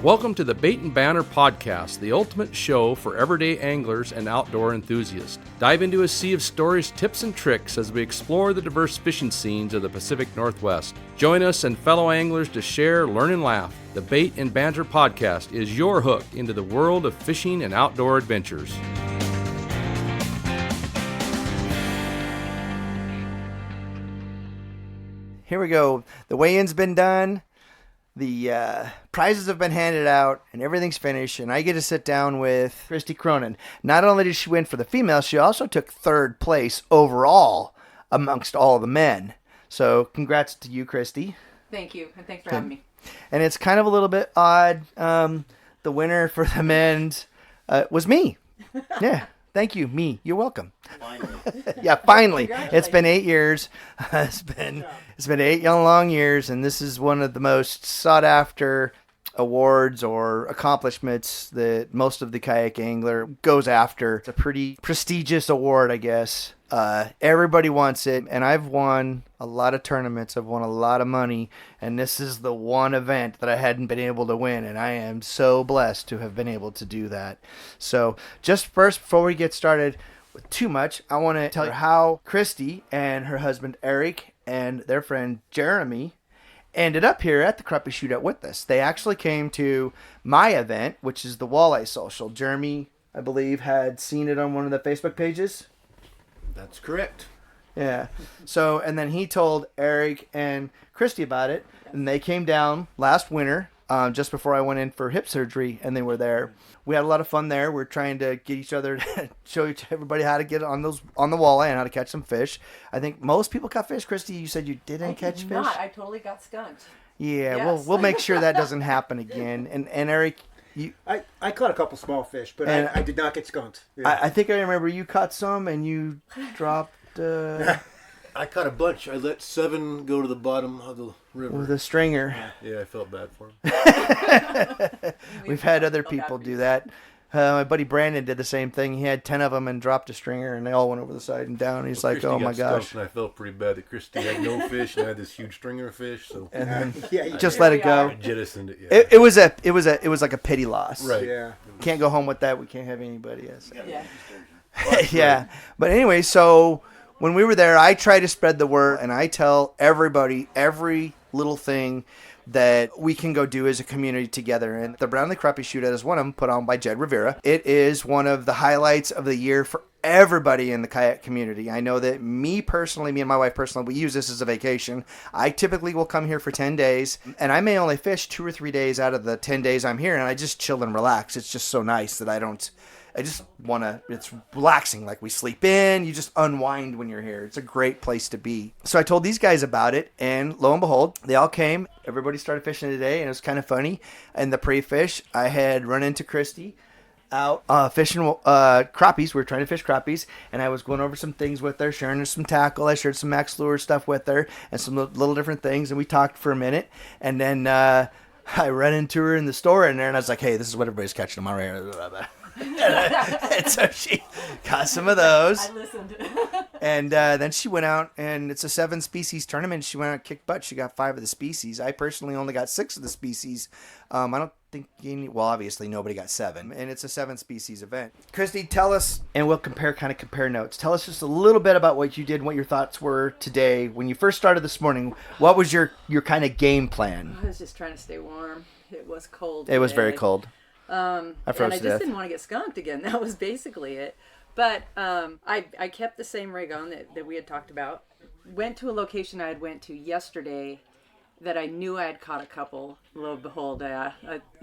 Welcome to the Bait and Banner Podcast, the ultimate show for everyday anglers and outdoor enthusiasts. Dive into a sea of stories, tips, and tricks as we explore the diverse fishing scenes of the Pacific Northwest. Join us and fellow anglers to share, learn, and laugh. The Bait and Banter Podcast is your hook into the world of fishing and outdoor adventures. Here we go. The weigh-in's been done. The prizes have been handed out, and everything's finished, and I get to sit down with Kristy Cronin. Not only did she win for the females, she also took third place overall amongst all the men. So congrats to you, Kristy. Thank you, and thanks for having me. And it's kind of a little bit odd. The winner for the men was me. Yeah. Thank you, me. You're welcome. Finally. Yeah, finally. It's been 8 years. It's been 8 long years, and this is one of the most sought after awards or accomplishments that most of the kayak angler goes after. It's a pretty prestigious award, I guess. Everybody wants it, and I've won a lot of tournaments. I've won a lot of money, and this is the one event that I hadn't been able to win, and I am so blessed to have been able to do that. So just first, before we get started with too much, I want to tell you how Kristy and her husband Erik and their friend Jeremy ended up here at the Crappie Shootout with us. They actually came to my event, which is the Walleye Social. Jeremy, I believe, had seen it on one of the Facebook pages. That's correct. Yeah. So, and then he told Erik and Kristy about it, and they came down last winter, just before I went in for hip surgery, and they were there. We had a lot of fun there. We're trying to get each other, show everybody how to get on the walleye and how to catch some fish. I think most people caught fish. Kristy, you said you didn't catch fish? I totally got skunked. Yeah, Yes. we'll make sure that doesn't happen again. And Erik, I caught a couple small fish, but I did not get skunked. Yeah. I think I remember you caught some and you dropped I caught a bunch. I let 7 go to the bottom of the river. with a stringer. Yeah, I felt bad for him. We've had other people do that. My buddy Brandon did the same thing. He had 10 of them and dropped a stringer, and they all went over the side and down. He's like, Kristy "Oh my got stumped, gosh!" And I felt pretty bad that Kristy had no fish, and I had this huge stringer of fish. So And then Yeah, just let it go. I jettisoned it. Yeah. It was like a pity loss. Right. Yeah. Can't go home with that. We can't have anybody else. Yeah. Yeah. But anyway, so when we were there, I try to spread the word, and I tell everybody every little thing that we can go do as a community together. And the Brownlee Crappie Shootout is one of them, put on by Jed Rivera. It is one of the highlights of the year for everybody in the kayak community. I know that me and my wife personally, we use this as a vacation. I typically will come here for 10 days, and I may only fish 2 or 3 days out of the 10 days I'm here, and I just chill and relax. It's just so nice that I just want to, it's relaxing. Like, we sleep in, you just unwind when you're here. It's a great place to be. So I told these guys about it, and lo and behold, they all came. Everybody started fishing today, and it was kind of funny. And the pre-fish, I had run into Kristy out fishing crappies. We were trying to fish crappies, and I was going over some things with her, sharing her some tackle. I shared some Max Lure stuff with her and some little different things, and we talked for a minute. And then I ran into her in the store in there, and I was like, "Hey, this is what everybody's catching tomorrow." And so she got some of those. I listened. And then she went out, and it's a 7-species tournament. She went out and kicked butt. She got 5 of the species. I personally only got 6 of the species. I don't think obviously nobody got 7, and it's a 7-species event. Kristy, tell us, and we'll compare notes. Tell us just a little bit about what you did and what your thoughts were today. When you first started this morning, what was your kind of game plan? I was just trying to stay warm. It was cold. It was today. very cold. I froze and I to just death. didn't want to get skunked again. That was basically it. But I kept the same rig on that we had talked about. Went to a location I had went to yesterday that I knew I had caught a couple. Lo and behold,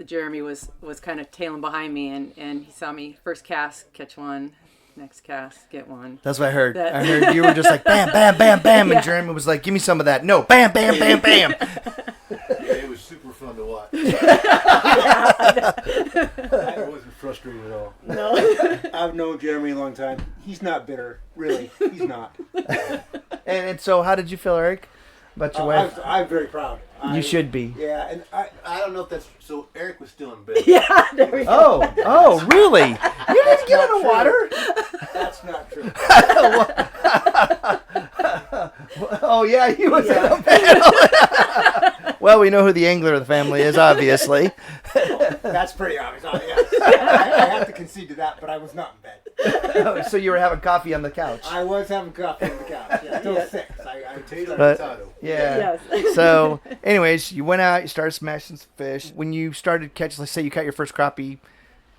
Jeremy was kind of tailing behind me, and he saw me first cast, catch one. Next cast, get one. That's what I heard. I heard you were just like, bam, bam, bam, bam. And Jeremy was like, give me some of that. No, bam, bam, bam, bam. Yeah, it was super fun to watch. It wasn't frustrating at all. No. I've known Jeremy a long time. He's not bitter, really. He's not. And so, how did you feel, Erik, about your wife? I'm very proud. You should be. Yeah, and I don't know if that's so. Erik was still in bed. Yeah, there we go. Oh, really? You didn't get in the water? that's not true. Oh, yeah, he was in the panel. Well, we know who the angler of the family is, obviously. That's pretty obvious. Oh, yes. I have to concede to that, but I was not in bed. So you were having coffee on the couch. I was having coffee on the couch. Yeah, till 6. Potato, But- potato. Yeah. Yes. So, anyways, you went out, you started smashing some fish. When you started catching, let's say you caught your first crappie,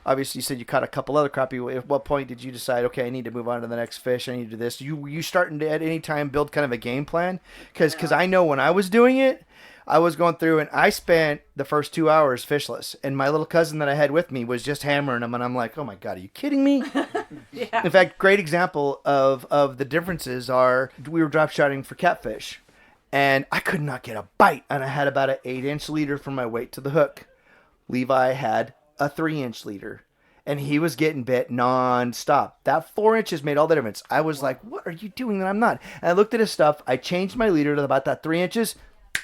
obviously you said you caught a couple other crappie. At what point did you decide, okay, I need to move on to the next fish, I need to do this? You starting to at any time build kind of a game plan? Because I know when I was doing it, I was going through and I spent the first 2 hours fishless. And my little cousin that I had with me was just hammering them. And I'm like, oh my God, are you kidding me? Yeah. In fact, great example of the differences are we were drop shotting for catfish. And I could not get a bite. And I had about an 8-inch leader from my weight to the hook. Levi had a 3-inch leader. And he was getting bit non-stop. That 4 inches made all the difference. I was like, what are you doing that I'm not? And I looked at his stuff. I changed my leader to about that 3 inches.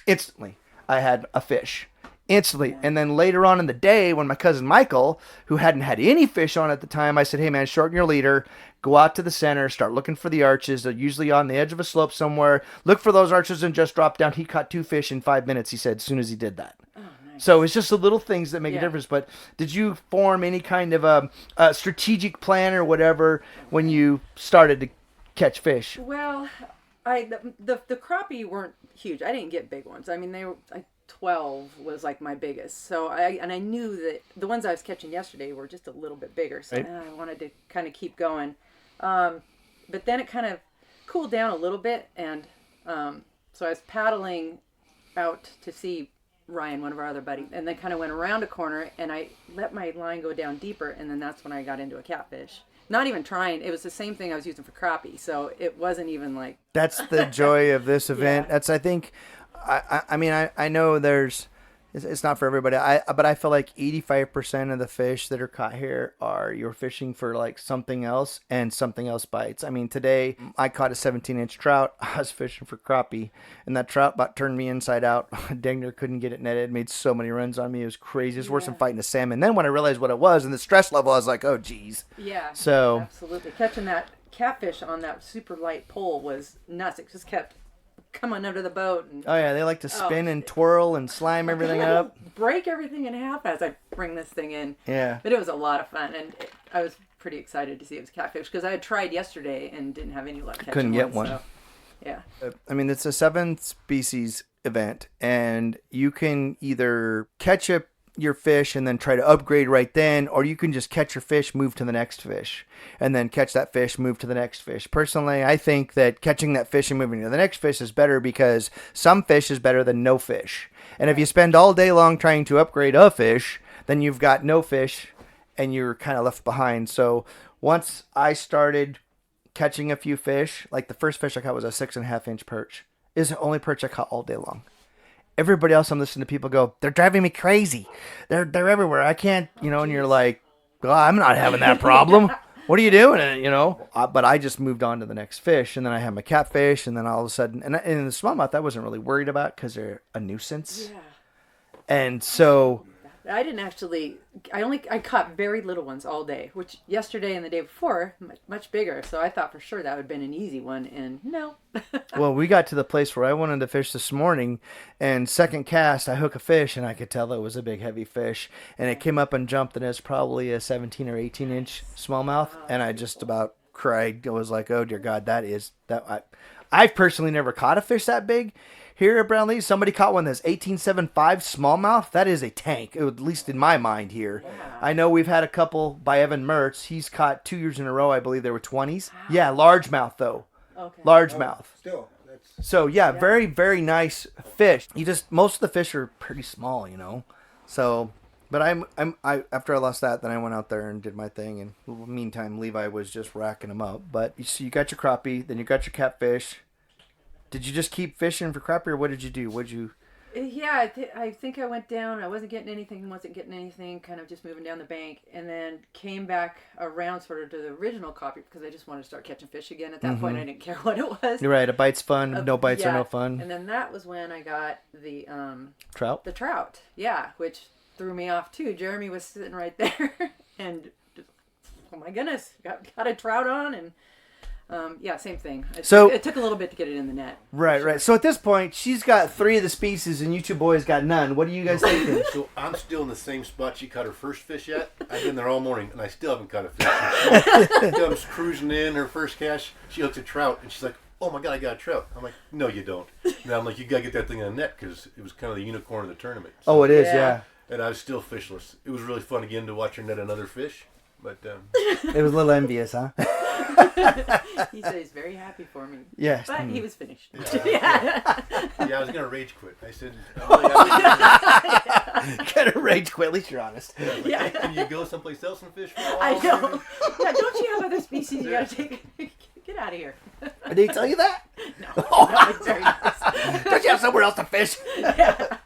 Instantly, I had a fish. Instantly. And then later on in the day, when my cousin Michael, who hadn't had any fish on at the time, I said, hey man, shorten your leader, go out to the center, start looking for the arches. They're usually on the edge of a slope somewhere. Look for those arches and just drop down. He caught 2 fish in 5 minutes, he said, as soon as he did that. So it's just the little things that make a difference. But did you form any kind of a strategic plan or whatever when you started to catch fish? Well, the crappie weren't huge. I didn't get big ones. I mean, they were 12 was like my biggest. So I knew that the ones I was catching yesterday were just a little bit bigger. So I wanted to kind of keep going. But then it kind of cooled down a little bit, and so I was paddling out to see Ryan, one of our other buddies, and then kind of went around a corner, and I let my line go down deeper, and then that's when I got into a catfish. Not even trying. It was the same thing I was using for crappie, so it wasn't even like... That's the joy of this event. Yeah. That's, I think, I mean, I know it's not for everybody, but I feel like 85% of the fish that are caught here you're fishing for like something else, and something else bites. I mean, today I caught a 17-inch trout. I was fishing for crappie, and that trout about turned me inside out. Dang near couldn't get it netted. It made so many runs on me. It was crazy. It was worse than fighting a salmon. Then when I realized what it was and the stress level, I was like, oh, geez. Yeah, So absolutely. Catching that catfish on that super light pole was nuts. It just kept coming under the boat. And oh, yeah, they like to spin and twirl and slime everything up. break everything in half as I bring this thing in. Yeah. But it was a lot of fun, and I was pretty excited to see it was catfish because I had tried yesterday and didn't have any luck catching Couldn't get one. So, yeah. I mean, it's a 7-species event, and you can either catch your fish and then try to upgrade right then, or you can just catch your fish, move to the next fish, and then catch that fish, move to the next fish. Personally, I think that catching that fish and moving to the next fish is better because some fish is better than no fish. And if you spend all day long trying to upgrade a fish, then you've got no fish and you're kind of left behind. So once I started catching a few fish, like the first fish I caught was a 6.5-inch perch. It's the only perch I caught all day long. Everybody else, I'm listening to people go, they're driving me crazy. They're everywhere. I can't, and you're like, well, I'm not having that problem. What are you doing? But I just moved on to the next fish, and then I had my catfish, and then all of a sudden, and the smallmouth I wasn't really worried about because they're a nuisance. Yeah. And so I didn't actually. I caught very little ones all day, which yesterday and the day before much bigger. So I thought for sure that would have been an easy one, and no. Well, we got to the place where I wanted to fish this morning, and second cast I hook a fish, and I could tell it was a big heavy fish, and it came up and jumped, and it's probably a 17 or 18-inch smallmouth, and I just about cried. I was like, oh dear God, I've personally never caught a fish that big. Here at Brownlee, somebody caught one that's 18.75 smallmouth. That is a tank, at least in my mind here. Yeah. I know we've had a couple by Evan Mertz. He's caught 2 years in a row. I believe they were 20s. Wow. Yeah, largemouth though. Okay. Largemouth. Still. So yeah, very, very nice fish. Most of the fish are pretty small, So, but I after I lost that, then I went out there and did my thing. And in the meantime, Levi was just racking them up. But you got your crappie, then you got your catfish. Did you just keep fishing for crappie, or what did you do? Yeah, I think I went down. I wasn't getting anything, kind of just moving down the bank, and then came back around sort of to the original crappie because I just wanted to start catching fish again. At that point, I didn't care what it was. You're right. A bite's fun. No bites are no fun. And then that was when I got the trout. The trout, yeah, which threw me off too. Jeremy was sitting right there, and just, oh my goodness, got a trout on, and Yeah, same thing. So- it took a little bit to get it in the net. Right. So at this point, she's got 3 of the species, and you 2 boys got none. What are you guys thinking? So I'm still in the same spot she caught her first fish at. I've been there all morning, and I still haven't caught a fish. She comes cruising in, her first catch. She hooks a trout, and she's like, "Oh my God, I got a trout." I'm like, "No, you don't." And I'm like, "You gotta get that thing in the net because it was kind of the unicorn of the tournament." So, Oh, it is, Yeah. yeah. and I was still fishless. It was really fun again to watch her net another fish, but It was a little envious, huh? He said he's very happy for me. Yes. But he was finished. yeah, I was gonna rage quit. I said, "I'm really happy." Gotta rage quit. At least you're honest. Yeah, like, Yeah. "Hey, can you go someplace else and fish for a while?" I know. maybe?" Yeah, don't you have other species you gotta take? Get out of here. Did he tell you that? No, it's very nice. Don't you have somewhere else to fish? Yeah.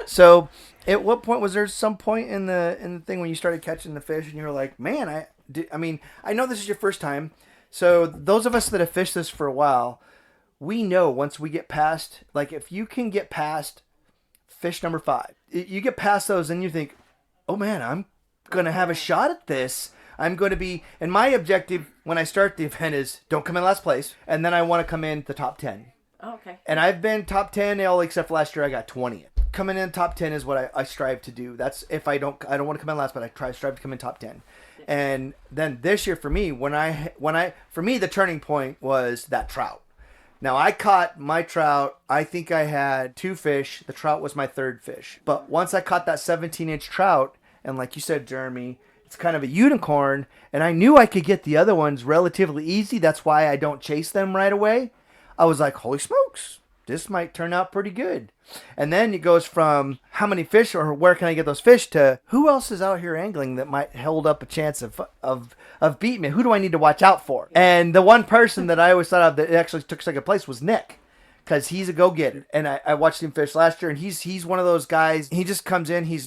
So, at what point was there some point in the thing when you started catching the fish and you were like, "Man, I know this is your first time." So those of us that have fished this for a while, we know once we get past, like if you can get past fish number 5, you get past those and you think, "Oh man, I'm gonna have a shot at this. I'm going to be," and my objective when I start the event is don't come in last place, and then I want to come in the top 10. Oh, okay. And I've been top 10 all except for last year I got 20th. Coming in top 10 is what I strive to do. That's if I don't want to come in last, but I strive to come in top 10. And then this year for me, for me the turning point was that trout. Now I caught my trout. I think I had 2 fish. The trout was my 3rd fish. But once I caught that 17-inch trout, and like you said, Jeremy, it's kind of a unicorn, and I knew I could get the other ones relatively easy. That's why I don't chase them right away. I was like, holy smokes, this might turn out pretty good. And then it goes from how many fish or where can I get those fish to who else is out here angling that might hold up a chance of beating me? Who do I need to watch out for? And the one person that I always thought of that actually took second place was Nick. Because he's a go-getter, and I watched him fish last year, and he's one of those guys. He just comes in, he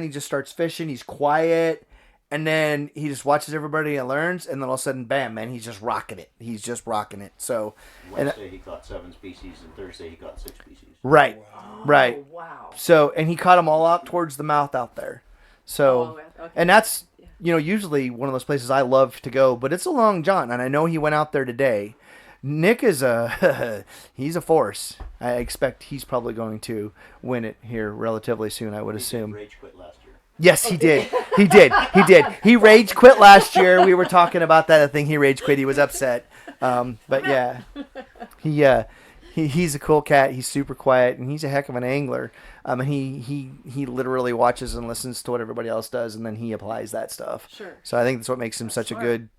just starts fishing, he's quiet, and then he just watches everybody and learns, and then all of a sudden, bam, man, he's just rocking it. He's just rocking it. So Wednesday he caught 7 species, and Thursday he caught 6 species. right. Oh, wow. So and he caught them all out towards the mouth out there. So Oh, okay. and that's usually one of those places I love to go, but it's a long jaunt, and I know he went out there today. Nick is he's a force. I expect he's probably going to win it here relatively soon, I would assume. He rage quit last year. Yes, he did. He did. He rage quit last year. We were talking about that. I think he rage quit. He was upset. But yeah, he's a cool cat. He's super quiet, and he's a heck of an angler. And he literally watches and listens to what everybody else does, and then he applies that stuff. Sure. So I think that's what makes him such a smart. good.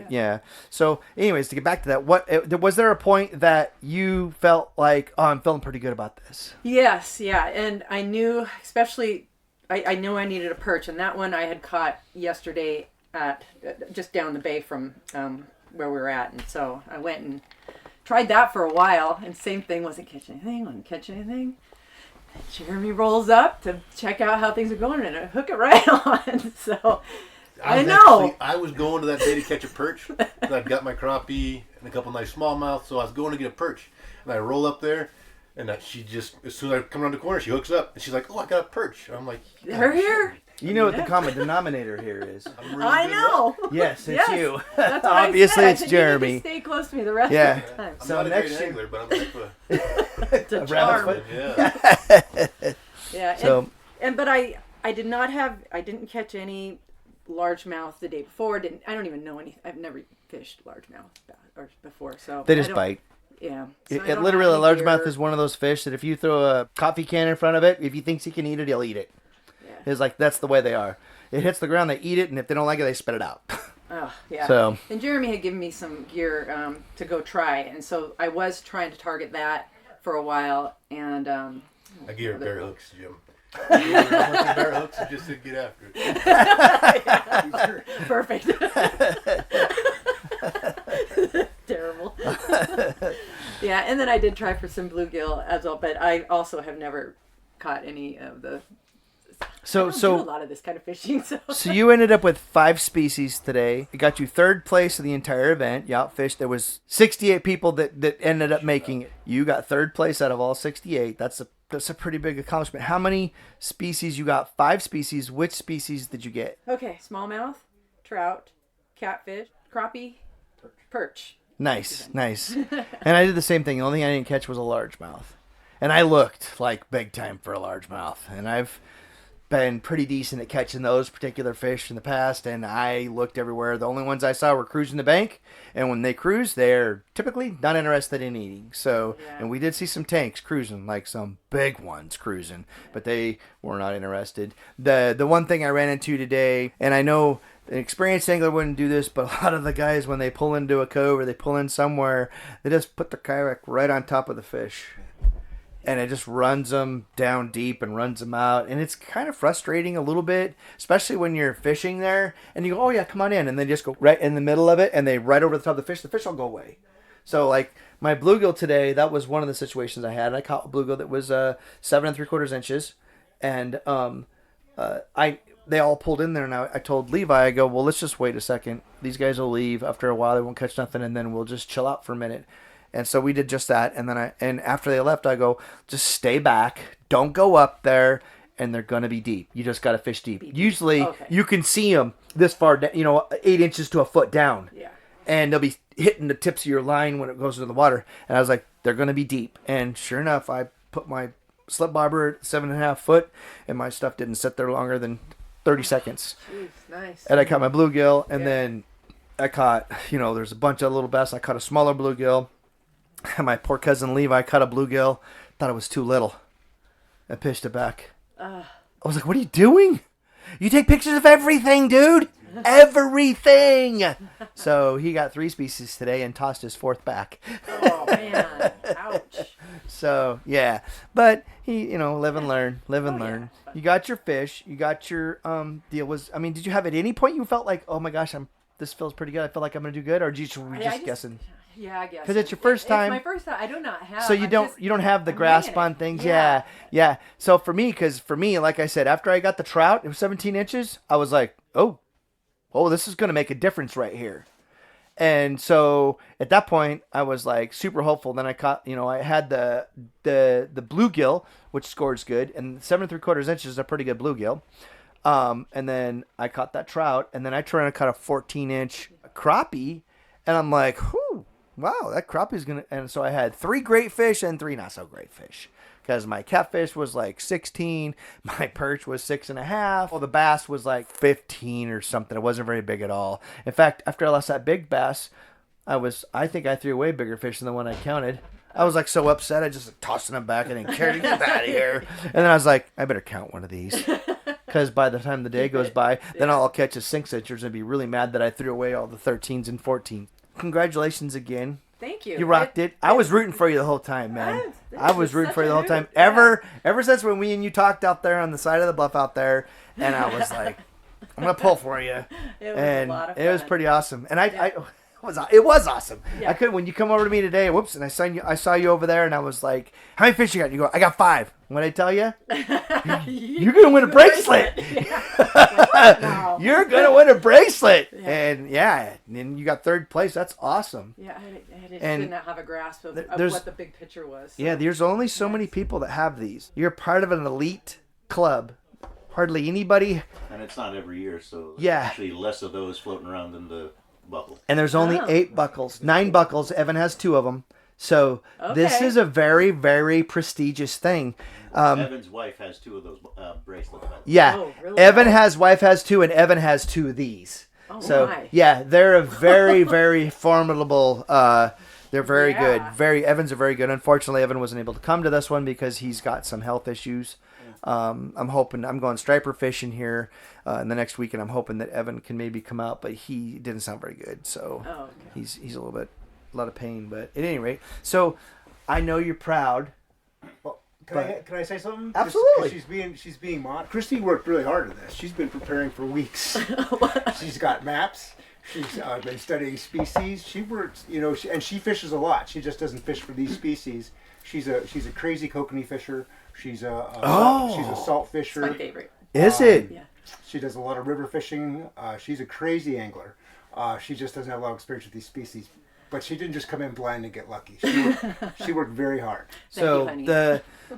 Yeah. So, anyways, to get back to that, was there a point that you felt like, oh, I'm feeling pretty good about this? Yes, yeah, and I knew, especially, I knew I needed a perch, and that one I had caught yesterday at just down the bay from where we were at, and so I went and tried that for a while, and same thing, wasn't catching anything. Jeremy rolls up to check out how things are going, and I hook it right on. So I know. I was going to that day to catch a perch. I've got my crappie and a couple nice smallmouth, so I was going to get a perch. And I roll up there, and she just, as soon as I come around the corner, she hooks up, and she's like, "Oh, I got a perch." And I'm like, They're here. You know what the common denominator here is. I'm really I good know. Yes, it's Yes. you. That's what I Obviously, said. I it's said, you need to Jeremy. stay close to me the rest Yeah. of the time. I'm So not a next great year- angler, but I'm like It's a rabbit charm. foot? yeah. Yeah. So- But I didn't catch any largemouth the day before. I don't even know any. I've never fished largemouth before, so They I just don't- bite. Yeah. So I It don't have literally, a any largemouth gear. is one of those fish that if you throw a coffee can in front of it, if he thinks he can eat it, he'll eat it. Yeah. It's like, that's the way they are. It hits the ground, they eat it, and if they don't like it, they spit it out. Oh, yeah. So- And Jeremy had given me some gear to go try, and so I was trying to target that for a while, and I gave her bear hooks, Jim. I gave her a bunch of bear hooks and just said, "Get after it." perfect. Terrible. Yeah, and then I did try for some bluegill as well, but I also have never caught any of the. I don't do a lot of this kind of fishing, so. So you ended up with 5 species today. It got you 3rd place of the entire event. You outfished. There was 68 people that ended up making it. You got 3rd place out of all 68. That's a pretty big accomplishment. How many species? You got 5 species. Which species did you get? Okay, smallmouth, trout, catfish, crappie, Perch. Nice. And I did the same thing. The only thing I didn't catch was a largemouth. And I looked like big time for a largemouth. And I've been pretty decent at catching those particular fish in the past, and I looked everywhere. The only ones I saw were cruising the bank, and when they cruise, they're typically not interested in eating. So, and we did see some tanks cruising, like some big ones cruising, but they were not interested. The one thing I ran into today, and I know an experienced angler wouldn't do this, but a lot of the guys, when they pull into a cove or they pull in somewhere, they just put their kayak right on top of the fish. And it just runs them down deep and runs them out. And it's kind of frustrating a little bit, especially when you're fishing there. And you go, oh, yeah, come on in. And they just go right in the middle of it. And they right over the top of the fish. The fish will go away. So, like, my bluegill today, that was one of the situations I had. I caught a bluegill that was 7 3/4 inches. And they all pulled in there. And I told Levi, I go, well, let's just wait a second. These guys will leave. After a while, they won't catch nothing. And then we'll just chill out for a minute. And so we did just that, and then after they left, I go, just stay back, don't go up there, and they're gonna be deep. You just gotta fish deep. Usually, you can see them this far, 8 inches to a foot down, and they'll be hitting the tips of your line when it goes into the water. And I was like, they're gonna be deep. And sure enough, I put my slip bobber at 7.5 foot, and my stuff didn't sit there longer than 30 seconds. Jeez, nice. And I caught my bluegill, and then I caught, there's a bunch of little bass. I caught a smaller bluegill. My poor cousin Levi caught a bluegill. Thought it was too little. I pitched it back. I was like, what are you doing? You take pictures of everything, dude. Everything. So he got 3 species today and tossed his 4th back. Oh, man. Ouch. So, yeah. But he, live and learn. Live and learn. Yeah. You got your fish. You got your deal. Did you have at any point you felt like, oh my gosh, this feels pretty good. I feel like I'm going to do good? Or were you just guessing? Yeah, I guess. Because it's your first time. It's my first time. I do not have. So you don't have the grasp on things. Yeah. So for me, like I said, after I got the trout, it was 17 inches. I was like, oh, this is going to make a difference right here. And so at that point, I was like super hopeful. Then I caught, I had the bluegill, which scores good, and 7 3/4 inches is a pretty good bluegill. And then I caught that trout, and then I tried to cut a 14-inch crappie, and I'm like, whew. Wow, that crappie's gonna. And so I had 3 great fish and 3 not so great fish, because my catfish was like 16, my perch was 6.5, well, the bass was like 15 or something. It wasn't very big at all. In fact, after I lost that big bass, I think I threw away bigger fish than the one I counted. I was like so upset, I just tossing them back and didn't care to get out of here. And then I was like, I better count one of these, because by the time the day goes by, then I'll catch a 6-incher and be really mad that I threw away all the 13s and 14s. Congratulations again. Thank you. You rocked it. I was rooting for you the whole time, man. I was rooting for you the whole time. Ever since when we and you talked out there on the side of the bluff out there, and I was like, I'm going to pull for you. It was a lot of fun. It was pretty awesome. And it was awesome. Yeah. When you come over to me today, and I saw you over there, and I was like, how many fish you got? And you go, I got 5. What'd I tell you? You're going to win a bracelet. You're going to win a bracelet. Yeah. And and you got 3rd place. That's awesome. Yeah, I didn't have a grasp of what the big picture was. So. Yeah, there's only so many people that have these. You're part of an elite club. Hardly anybody. And it's not every year, so there's actually less of those floating around than the buckle. And there's only 8 buckles. 9 buckles. Evan has 2 of them. So this is a very, very prestigious thing. Evan's wife has 2 of those bracelets. Yeah. Oh, really? Wife has 2, and Evan has 2 of these. Oh, so my. Yeah, they're a very, very formidable. They're very good. Evan's are very good. Unfortunately, Evan wasn't able to come to this one because he's got some health issues. I'm going striper fishing here in the next week, and I'm hoping that Evan can maybe come out, but he didn't sound very good, so he's a lot of pain. But at any rate, so I know you're proud. Well, can I say something? Absolutely. She's being modest. Kristy worked really hard on this. She's been preparing for weeks. She's got maps. She's been studying species. She works, and she fishes a lot. She just doesn't fish for these species. She's a crazy kokanee fisher. She's a salt fisher. It's my favorite. Is it? Yeah. She does a lot of river fishing. She's a crazy angler. She just doesn't have a lot of experience with these species. But she didn't just come in blind and get lucky. She worked very hard. So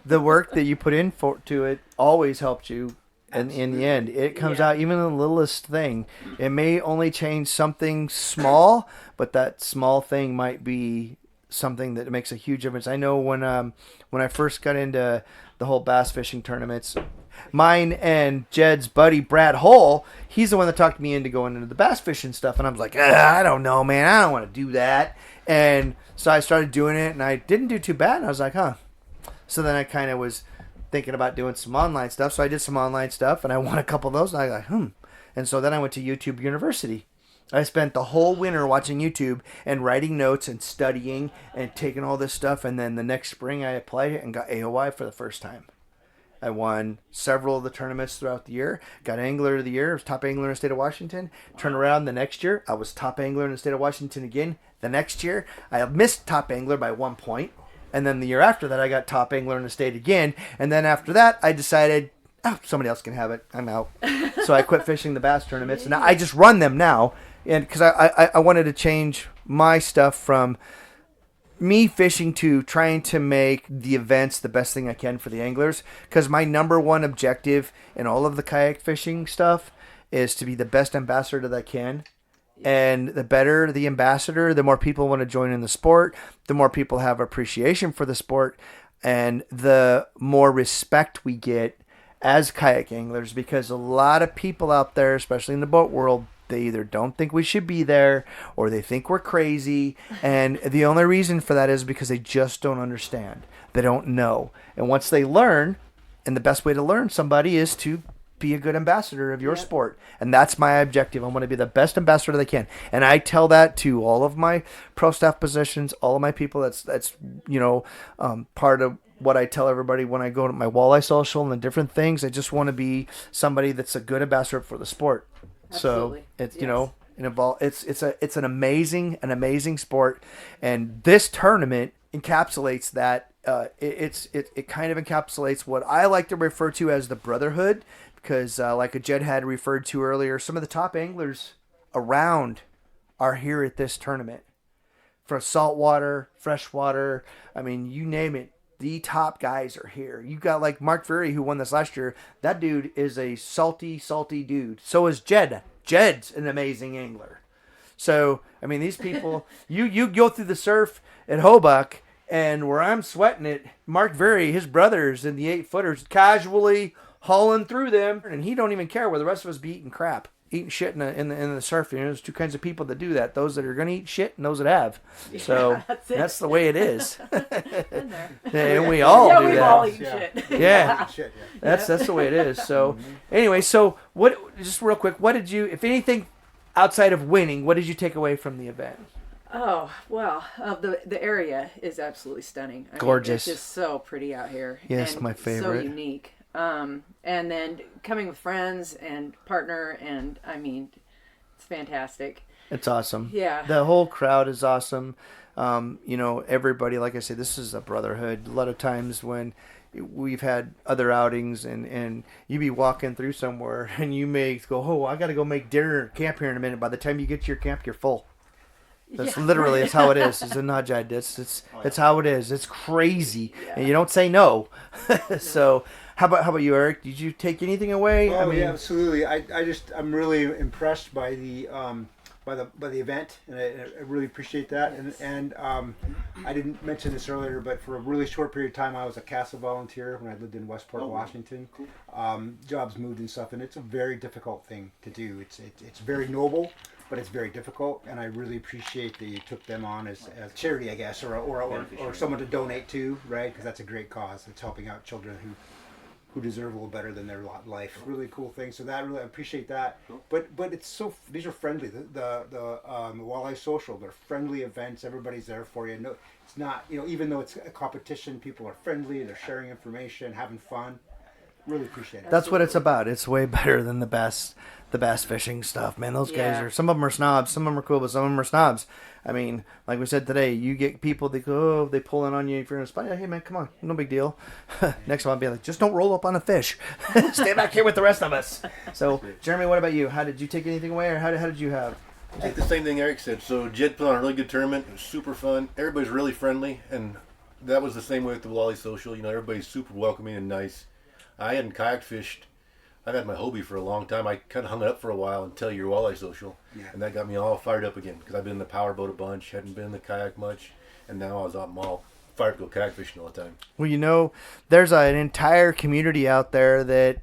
the work that you put in to it always helped you in the end. It comes out, even the littlest thing. It may only change something small, but that small thing might be something that makes a huge difference. I know when I first got into the whole bass fishing tournaments, mine and Jed's buddy Brad Hull, he's the one that talked me into going into the bass fishing stuff, and I was like, I don't know, man, I don't want to do that. And so I started doing it, and I didn't do too bad, and I was like, So then I kind of was thinking about doing some online stuff, so I did some online stuff, and I won a couple of those, and I was like, And so then I went to YouTube University. I spent the whole winter watching YouTube and writing notes and studying and taking all this stuff, and then the next spring I applied it and got AOI for the first time. I won several of the tournaments throughout the year. Got Angler of the Year. I was top angler in the state of Washington. Turned around the next year. I was top angler in the state of Washington again. The next year, I missed top angler by 1 point. And then the year after that, I got top angler in the state again. And then after that, I decided, somebody else can have it. I'm out. So I quit fishing the bass tournaments. And now I just run them now. And because I wanted to change my stuff from me fishing to trying to make the events the best thing I can for the anglers, because my number one objective in all of the kayak fishing stuff is to be the best ambassador that I can. And the better the ambassador, the more people want to join in the sport, the more people have appreciation for the sport, and the more respect we get as kayak anglers, because a lot of people out there, especially in the boat world, they either don't think we should be there or they think we're crazy. And the only reason for that is because they just don't understand. They don't know. And once they learn, and the best way to learn somebody is to be a good ambassador of your sport. And that's my objective. I want to be the best ambassador that I can. And I tell that to all of my pro staff positions, all of my people. That's part of what I tell everybody when I go to my walleye social and the different things. I just want to be somebody that's a good ambassador for the sport. Absolutely. So it's it's an amazing sport, and this tournament encapsulates that. It kind of encapsulates what I like to refer to as the brotherhood, because like a Jed had referred to earlier, some of the top anglers around are here at this tournament. For saltwater, freshwater, I mean, you name it. The top guys are here. You got like Mark Fury, who won this last year. That dude is a salty dude. So is Jed. Jed's an amazing angler. So, I mean, these people, you go through the surf at Hobuck, and where I'm sweating it, Mark Fury, his brothers in the 8-footers, casually hauling through them, and he don't even care where the rest of us be eating crap. Eating shit in the surf. There's two kinds of people that do that. Those that are going to eat shit and those that have. So that's the way it is. And we all do that. All eat shit. Yeah. That's the way it is. So anyway, so what? Just real quick, what did you, if anything, outside of winning, what did you take away from the event? Oh, well, the area is absolutely stunning. Gorgeous. It's just so pretty out here. Yes, and my favorite. So unique. And then coming with friends and partner, and I mean, it's fantastic. It's awesome. Yeah. The whole crowd is awesome. Everybody, like I say, this is a brotherhood. A lot of times when we've had other outings and you be walking through somewhere and you may go, I got to go make dinner or camp here in a minute. By the time you get to your camp, you're full. That's literally, it's how it is. It's a Najai. It's how it is. It's crazy. Yeah. And you don't say no. So how about you, Eric? Did you take anything away? Oh, yeah, absolutely. I'm really impressed by the event, and I really appreciate that. And I didn't mention this earlier, but for a really short period of time, I was a CASA volunteer when I lived in Westport, Washington. Cool. Jobs moved and stuff, and it's a very difficult thing to do. It's very noble, but it's very difficult, and I really appreciate that you took them on as charity, I guess, or someone to donate to, right? Because that's a great cause. It's helping out children who deserve a little better than their lot in life. Really cool thing. So that really, I appreciate that. But it's so, these are friendly. The Walleye Social, they're friendly events. Everybody's there for you. No, it's not, even though it's a competition, people are friendly. They're sharing information, having fun. Really appreciate it. That's what it's about. It's way better than the bass fishing stuff, man. Those guys are, some of them are snobs, some of them are cool, but some of them are snobs. I mean, like we said today, you get people that go, they pull in on you if you're in a spot. Hey man, come on, no big deal. Next time I'll be like, just don't roll up on a fish. Stay back here with the rest of us. So, Jeremy, what about you? How did you take anything away, or how did you have? I think the same thing Erik said. So Jed put on a really good tournament. It was super fun. Everybody's really friendly, and that was the same way with the Walleye Social. Everybody's super welcoming and nice. I hadn't kayak fished I've had my Hobie for a long time. I kind of hung it up for a while until your walleye social, and that got me all fired up again because I've been in the power boat a bunch, hadn't been in the kayak much, and now I'm all fired to go kayak fishing all the time. Well, there's an entire community out there that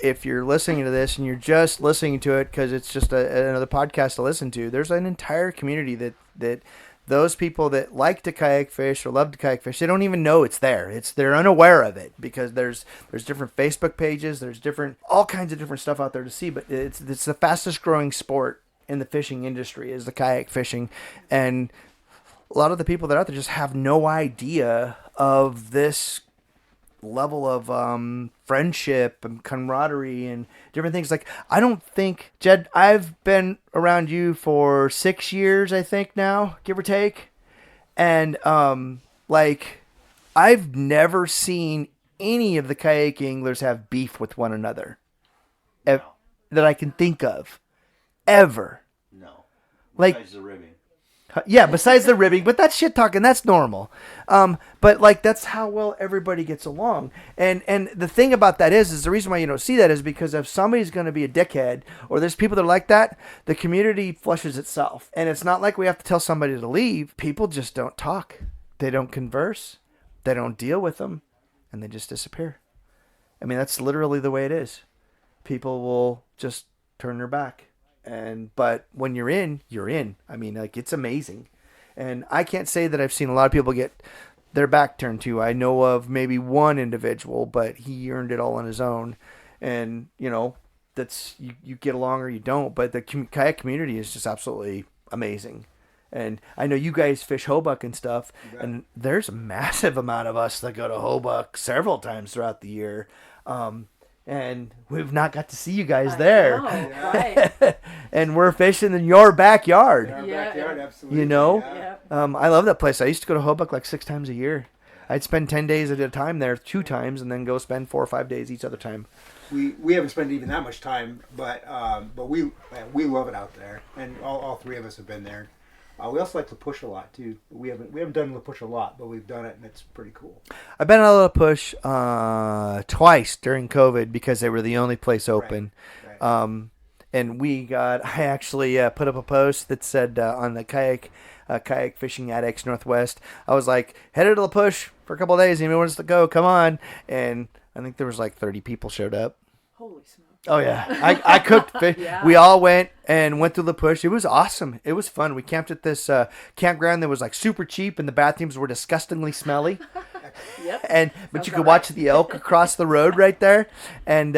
if you're listening to this and you're just listening to it because it's just another podcast to listen to, there's an entire community that those people that like to kayak fish or love to kayak fish, they don't even know it's there. They're unaware of it because there's different Facebook pages, there's all kinds of different stuff out there to see. But it's the fastest growing sport in the fishing industry is the kayak fishing, and a lot of the people that are out there just have no idea of this level of friendship and camaraderie and different things. Like, I don't think, Jed, I've been around you for 6 years, I think now, give or take. And I've never seen any of the kayak anglers have beef with one another that I can think of. Ever. No. Like, Besides the ribbing. Yeah, besides the ribbing, but that's shit talking. That's normal. But that's how well everybody gets along. And the thing about that is the reason why you don't see that is because if somebody's going to be a dickhead or there's people that are like that, the community flushes itself. And it's not like we have to tell somebody to leave. People just don't talk. They don't converse. They don't deal with them, and they just disappear. I mean, that's literally the way it is. People will just turn their back. But when you're in, you're in. I mean, it's amazing. And I can't say that I've seen a lot of people get their back turned to. I know of maybe one individual, but he earned it all on his own. And, that's you get along or you don't. But the kayak community is just absolutely amazing. And I know you guys fish Hobuck and stuff, and there's a massive amount of us that go to Hobuck several times throughout the year. And we've not got to see you guys there. Right. And we're fishing in your backyard. In our backyard, absolutely. Yeah. I love that place. I used to go to Hobuck like 6 times a year. I'd spend 10 days at a time there 2 times and then go spend 4 or 5 days each other time. We haven't spent even that much time, but we love it out there, and all 3 of us have been there. We also like La Push a lot too. We haven't done La Push a lot, but we've done it, and it's pretty cool. I've been on La Push twice during COVID because they were the only place open. Right. And I actually put up a post that said on the kayak fishing at X Northwest, I was like, headed to La Push for a couple of days. Anyone wants to go? Come on. And I think there was like 30 people showed up. Holy smokes. Oh, yeah. I cooked fish. Yeah. We all went through the push. It was awesome. It was fun. We camped at this campground that was like super cheap, and the bathrooms were disgustingly smelly. Yep. But you could watch the elk across the road right there. And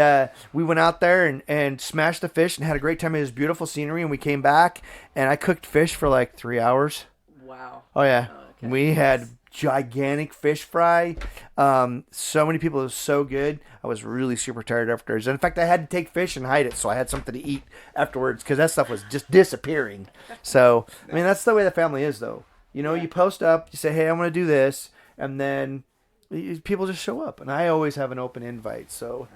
we went out there and smashed the fish and had a great time. It was beautiful scenery, and we came back, and I cooked fish for like 3 hours. Wow. Oh, yeah. Oh, okay. We had gigantic fish fry. So many people. It was so good. I was really super tired afterwards. In fact, I had to take fish and hide it so I had something to eat afterwards because that stuff was just disappearing. So, I mean, that's the way the family is, though. You post up, you say, hey, I'm going to do this, and then people just show up. And I always have an open invite. So,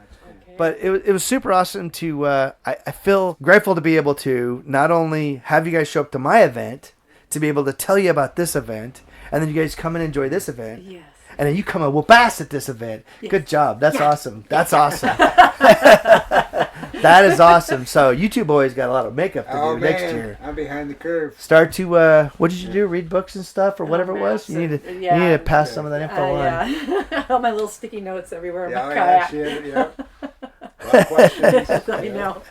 okay. But it was super awesome to, I feel grateful to be able to not only have you guys show up to my event, to be able to tell you about this event, and then you guys come and enjoy this event. Yes. And then you come and whoop ass at this event. Yes. Good job. That's awesome. That's awesome. That is awesome. So you two boys got a lot of makeup to do next year. I'm behind the curve. Start to, what did you do? Read books and stuff or whatever it was? You need to pass some of that info on. Yeah. All my little sticky notes everywhere in my kayak. Yeah. A lot of questions. I know.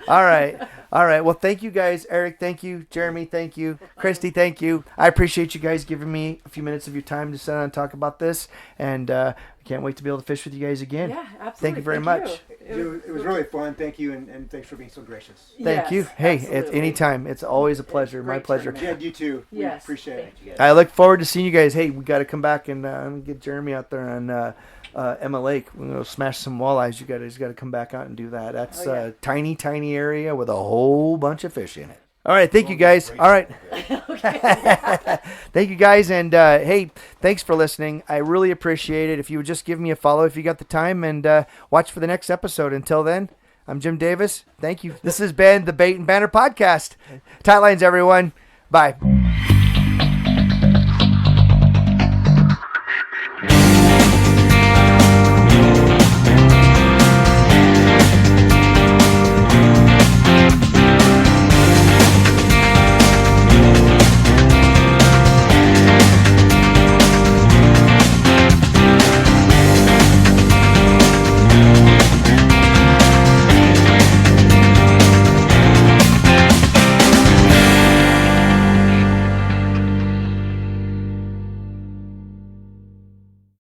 All right. Well, thank you guys. Erik, thank you. Jeremy, thank you. Kristy, thank you. I appreciate you guys giving me a few minutes of your time to sit down and talk about this. And I can't wait to be able to fish with you guys again. Yeah, absolutely. Thank you very much. It was really fun. Thank you, and thanks for being so gracious. Thank you. Hey, it's anytime. It's always a pleasure. My pleasure. Yeah, you too. Yes. We appreciate it. I look forward to seeing you guys. Hey, we got to come back and get Jeremy out there on Emma Lake. We're going to smash some walleyes. You guys got to come back out and do that. That's a tiny, tiny area with a whole bunch of fish in it. All right. Thank you, guys. All right. Thank you, guys. And, hey, thanks for listening. I really appreciate it. If you would just give me a follow if you got the time and watch for the next episode. Until then, I'm Jim Davis. Thank you. This has been the Bait and Banner Podcast. Tight lines, everyone. Bye.